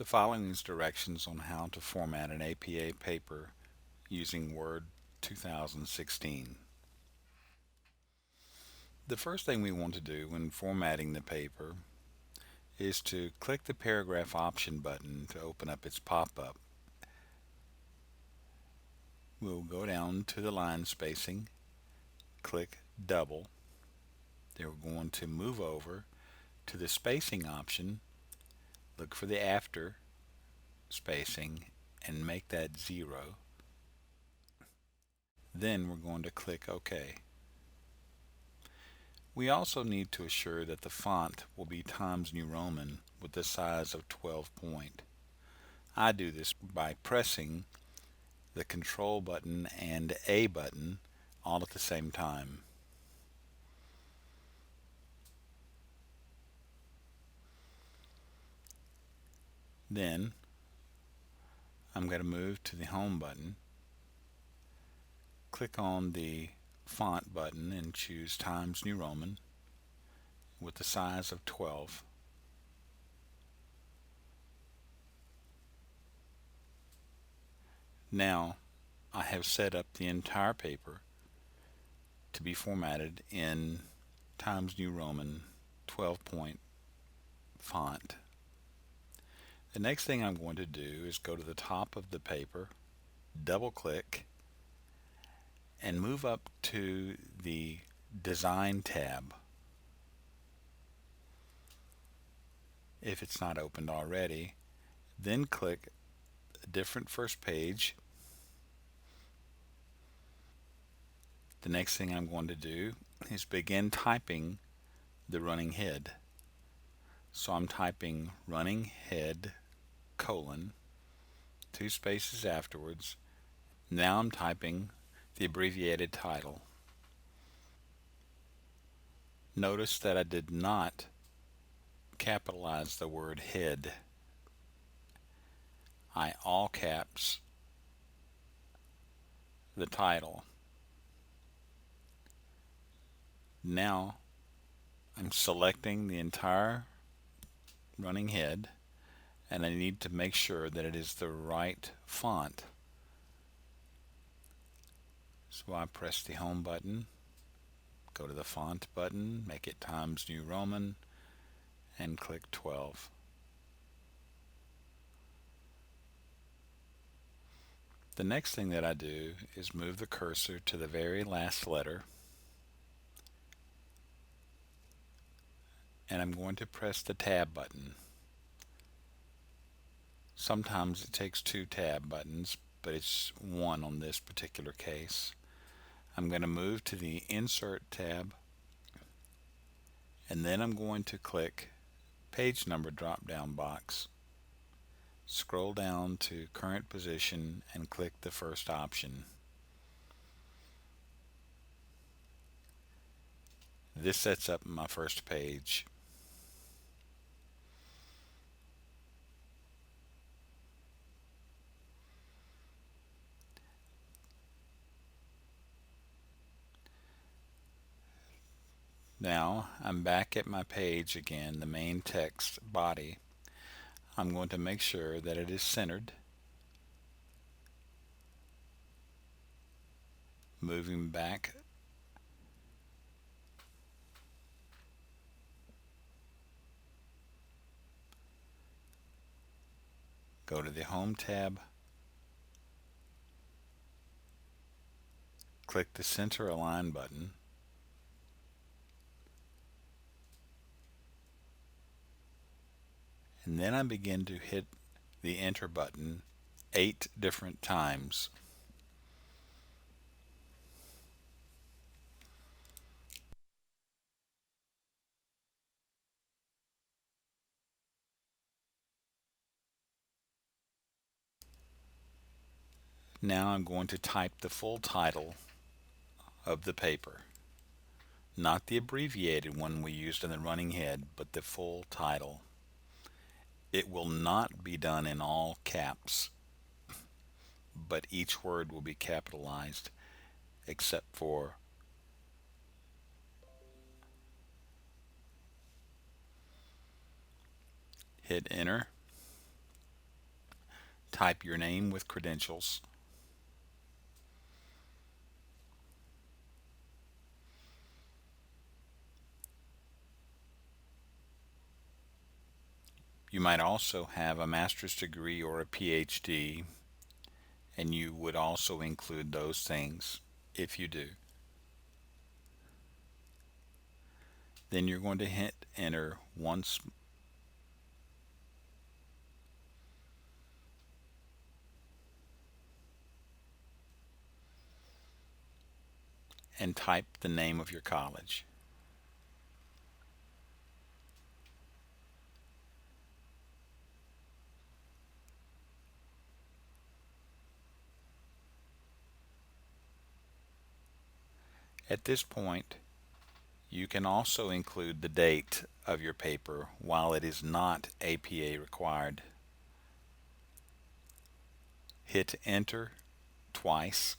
The following is directions on how to format an APA paper using Word 2016. The first thing we want to do when formatting the paper is to click the paragraph option button to open up its pop-up. We'll go down to the line spacing, click double. Then we're going to move over to the spacing option, look for the after spacing and make that 0. Then we're going to click OK. We also need to assure that the font will be Times New Roman with the size of 12 point. I do this by pressing the Control button and A button all at the same time. Then I'm going to move to the Home button, click on the Font button and choose Times New Roman with the size of 12. Now I have set up the entire paper to be formatted in Times New Roman 12 point font. The next thing I'm going to do is go to the top of the paper, double click, and move up to the Design tab if it's not opened already. Then click a different first page. The next thing I'm going to do is begin typing the running head. So I'm typing running head colon, 2 spaces afterwards. Now I'm typing the abbreviated title. Notice that I did not capitalize the word head. I all caps the title. Now I'm selecting the entire running head, and I need to make sure that it is the right font. So I press the Home button, go to the Font button, make it Times New Roman, and click 12. The next thing that I do is move the cursor to the very last letter, and I'm going to press the Tab button. Sometimes it takes 2 Tab buttons, but it's 1 on this particular case. I'm going to move to the Insert tab, and then I'm going to click Page Number drop-down box. Scroll down to Current Position and click the first option. This sets up my first page. Now I'm back at my page again, the main text body. I'm going to make sure that it is centered. Moving back, go to the Home tab, click the Center Align button, and then I begin to hit the Enter button 8 different times. Now I'm going to type the full title of the paper. Not the abbreviated one we used in the running head, but the full title. It will not be done in all caps, but each word will be capitalized except for hit enter. type your name with credentials. You might also have a master's degree or a PhD, and you would also include those things if you do. Then you're going to hit enter once and type the name of your college. At this point, you can also include the date of your paper while it is not APA required. Hit enter twice.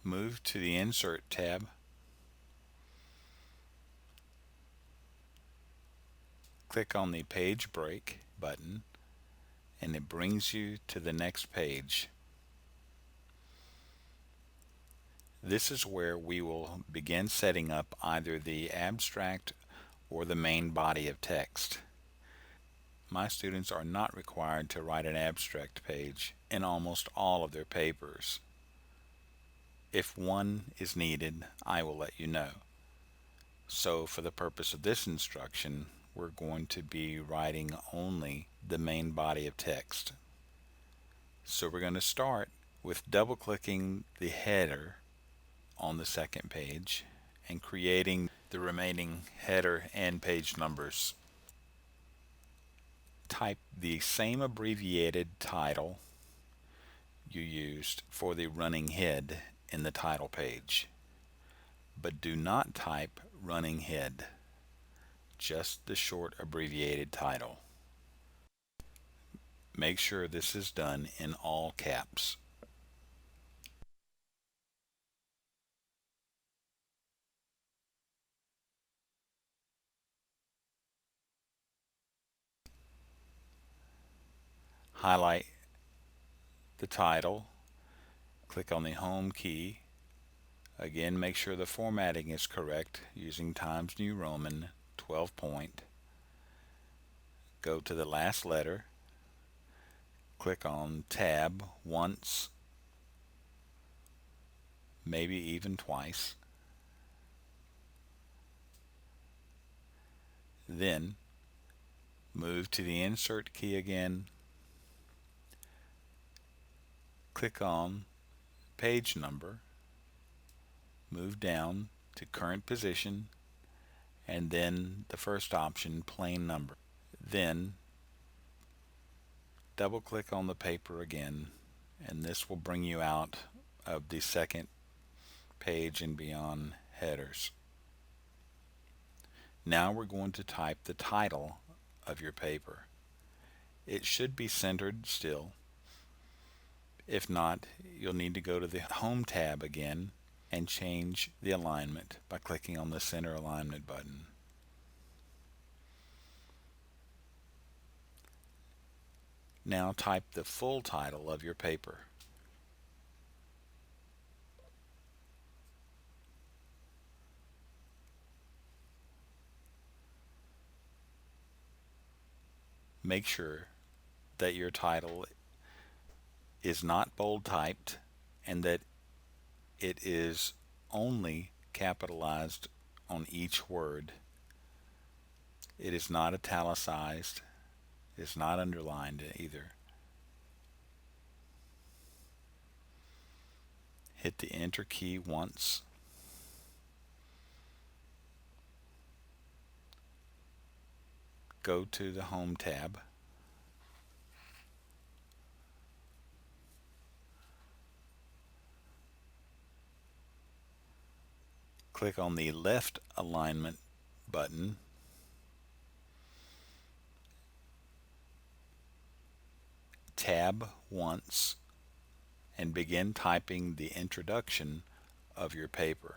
Move to the Insert tab. Click on the Page Break button, and it brings you to the next page. This is where we will begin setting up either the abstract or the main body of text. My students are not required to write an abstract page in almost all of their papers. If one is needed, I will let you know. So for the purpose of this instruction, we're going to be writing only the main body of text. So we're going to start with double-clicking the header on the second page and creating the remaining header and page numbers. Type the same abbreviated title you used for the running head in the title page, but do not type running head, just the short abbreviated title. Make sure this is done in all caps. Highlight the title, click on the Home key. Again, make sure the formatting is correct using Times New Roman 12 point. Go to the last letter, click on Tab once, maybe even twice. Then move to the Insert key again, click on Page Number, move down to Current Position, and then the first option, Plain Number. Then double click on the paper again, and this will bring you out of the second page and beyond headers. Now we're going to type the title of your paper. It should be centered still. If not, you'll need to go to the Home tab again and change the alignment by clicking on the Center Alignment button. Now type the full title of your paper. Make sure that your title is not bold typed and that it is only capitalized on each word. It is not italicized. It's not underlined either. Hit the Enter key once. Go to the Home tab. Click on the Left Alignment button. Tab once and begin typing the introduction of your paper.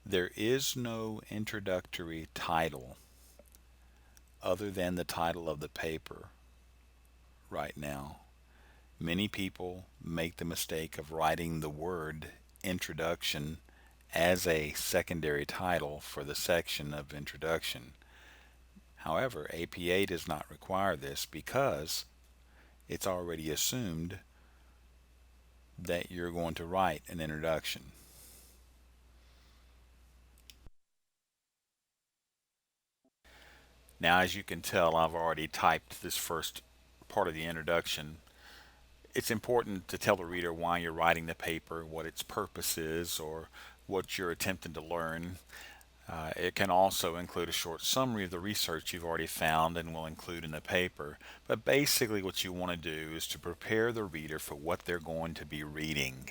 There is no introductory title other than the title of the paper right now. Many people make the mistake of writing the word introduction as a secondary title for the section of introduction. However, APA does not require this because it's already assumed that you're going to write an introduction. Now, as you can tell, I've already typed this first part of the introduction. It's important to tell the reader why you're writing the paper, what its purpose is, or what you're attempting to learn. It can also include a short summary of the research you've already found and will include in the paper. But basically, what you want to do is to prepare the reader for what they're going to be reading.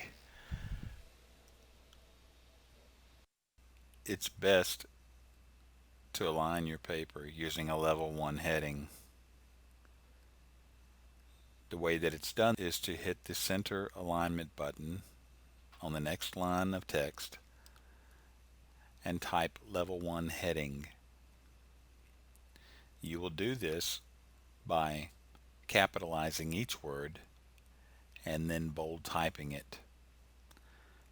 It's best to align your paper using a level 1 heading. The way that it's done is to hit the center alignment button on the next line of text and type level 1 heading. You will do this by capitalizing each word and then bold typing it.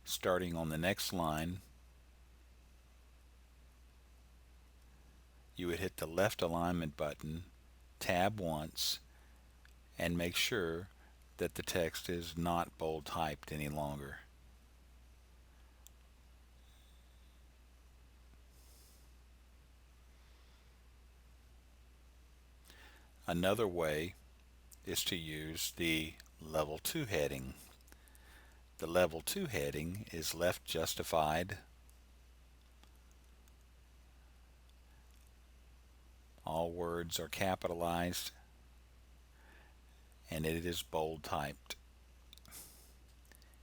Starting on the next line, you would hit the left alignment button, tab once, and make sure that the text is not bold typed any longer. Another way is to use the level 2 heading. The level 2 heading is left justified. All words are capitalized and it is bold typed.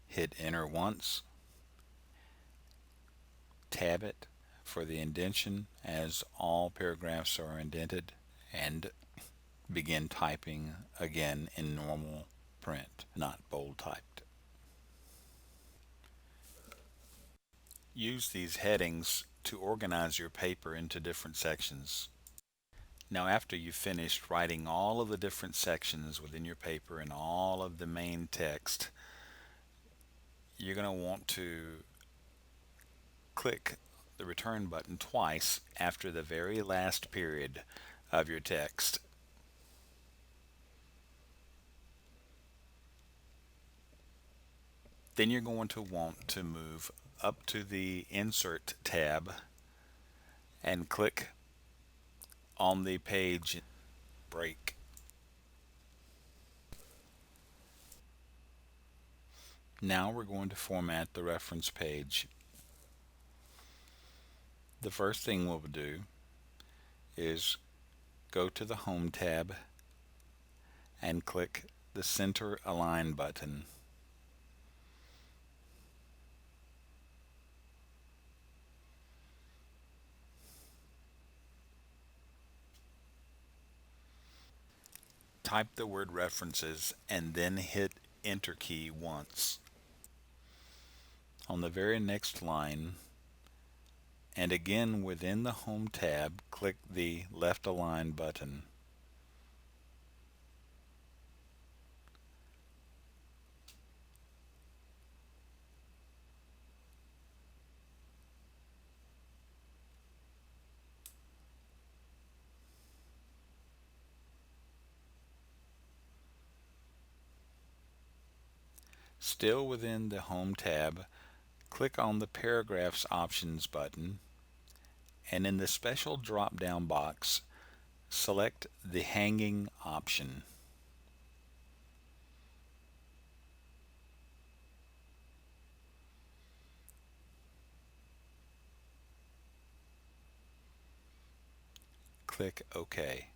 Hit enter once, tab it for the indentation as all paragraphs are indented, and begin typing again in normal print, not bold typed. Use these headings to organize your paper into different sections. Now, after you've finished writing all of the different sections within your paper and all of the main text, you're going to want to click the return button twice after the very last period of your text. Then you're going to want to move up to the Insert tab and click on the page break. Now we're going to format the reference page. The first thing we'll do is go to the Home tab and click the Center Align button. Type the word references and then hit Enter key once. On the very next line, and again within the Home tab, click the Left Align button. Still within the Home tab, click on the Paragraphs Options button, and in the special drop-down box, select the Hanging option. Click OK.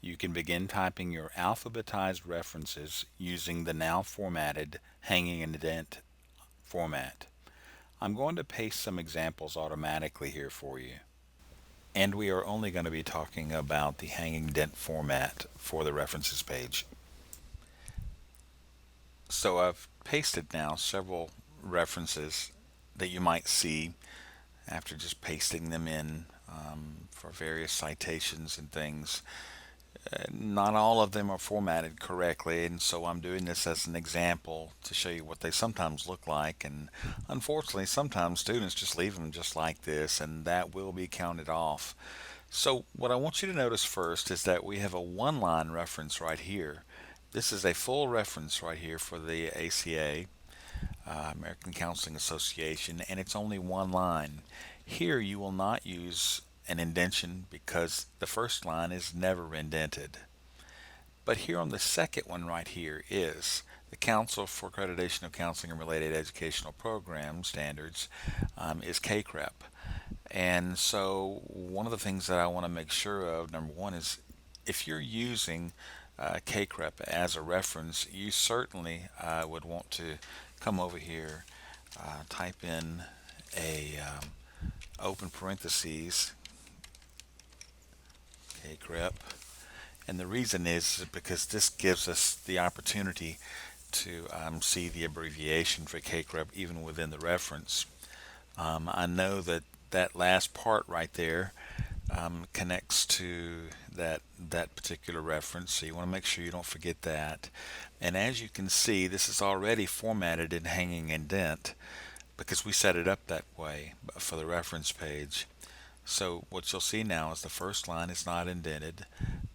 You can begin typing your alphabetized references using the now formatted hanging indent format. I'm going to paste some examples automatically here for you. And we are only going to be talking about the hanging indent format for the references page. So I've pasted now several references that you might see after just pasting them in for various citations and things. Not all of them are formatted correctly, and so I'm doing this as an example to show you what they sometimes look like. And unfortunately, sometimes students just leave them just like this, and that will be counted off. So, what I want you to notice first is that we have a one line reference right here. This is a full reference right here for the ACA, American Counseling Association, and it's only one line. Here you will not use an indentation because the first line is never indented. But here on the second one right here is the Council for Accreditation of Counseling and Related Educational Programs standards, is CACREP. And so one of the things that I want to make sure of, number one, is if you're using CACREP as a reference, you certainly would want to come over here, type in a open parentheses CACREP. And the reason is because this gives us the opportunity to see the abbreviation for CACREP even within the reference. I know that that last part right there connects to that particular reference, so you want to make sure you don't forget that. And as you can see, this is already formatted in hanging indent because we set it up that way for the reference page. So what you'll see now is the first line is not indented,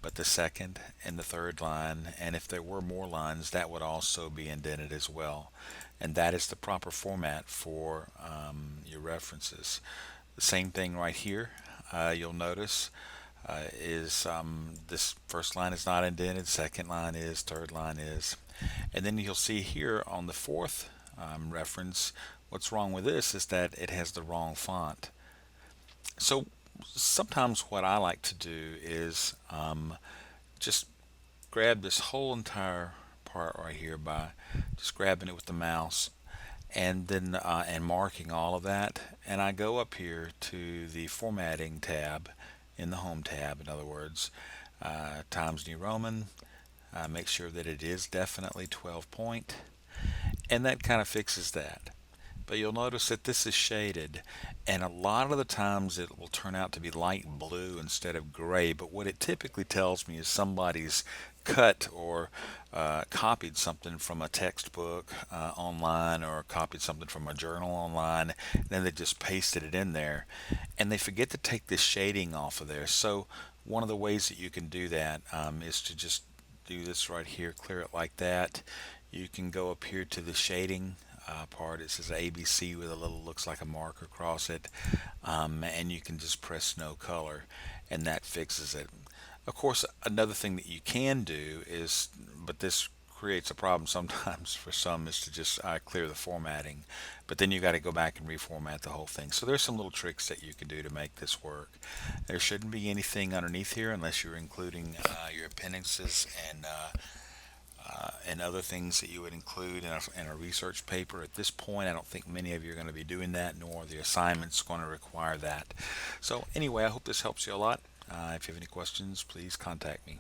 but the second and the third line, and if there were more lines, that would also be indented as well. And that is the proper format for your references. The same thing right here, you'll notice is this first line is not indented, second line is, third line is. And then you'll see here on the fourth reference, what's wrong with this is that it has the wrong font. So sometimes what I like to do is just grab this whole entire part right here by just grabbing it with the mouse and then and marking all of that, and I go up here to the formatting tab in the home tab, in other words, Times New Roman, make sure that it is definitely 12 point, and that kind of fixes that. But you'll notice that this is shaded, and a lot of the times it will turn out to be light blue instead of gray, but what it typically tells me is somebody's cut or copied something from a textbook online, or copied something from a journal online, and then they just pasted it in there, and they forget to take this shading off of there. So one of the ways that you can do that is to just do this right here, clear it like that. You can go up here to the shading part. It says ABC with a little, looks like a mark across it, and you can just press no color, and that fixes it. Of course, another thing that you can do is, but this creates a problem sometimes for some, is to just clear the formatting, but then you got to go back and reformat the whole thing. So there's some little tricks that you can do to make this work. There shouldn't be anything underneath here unless you're including your appendices and other things that you would include in a research paper. At this point, I don't think many of you are going to be doing that, nor the assignment's going to require that. So anyway, I hope this helps you a lot. If you have any questions, please contact me.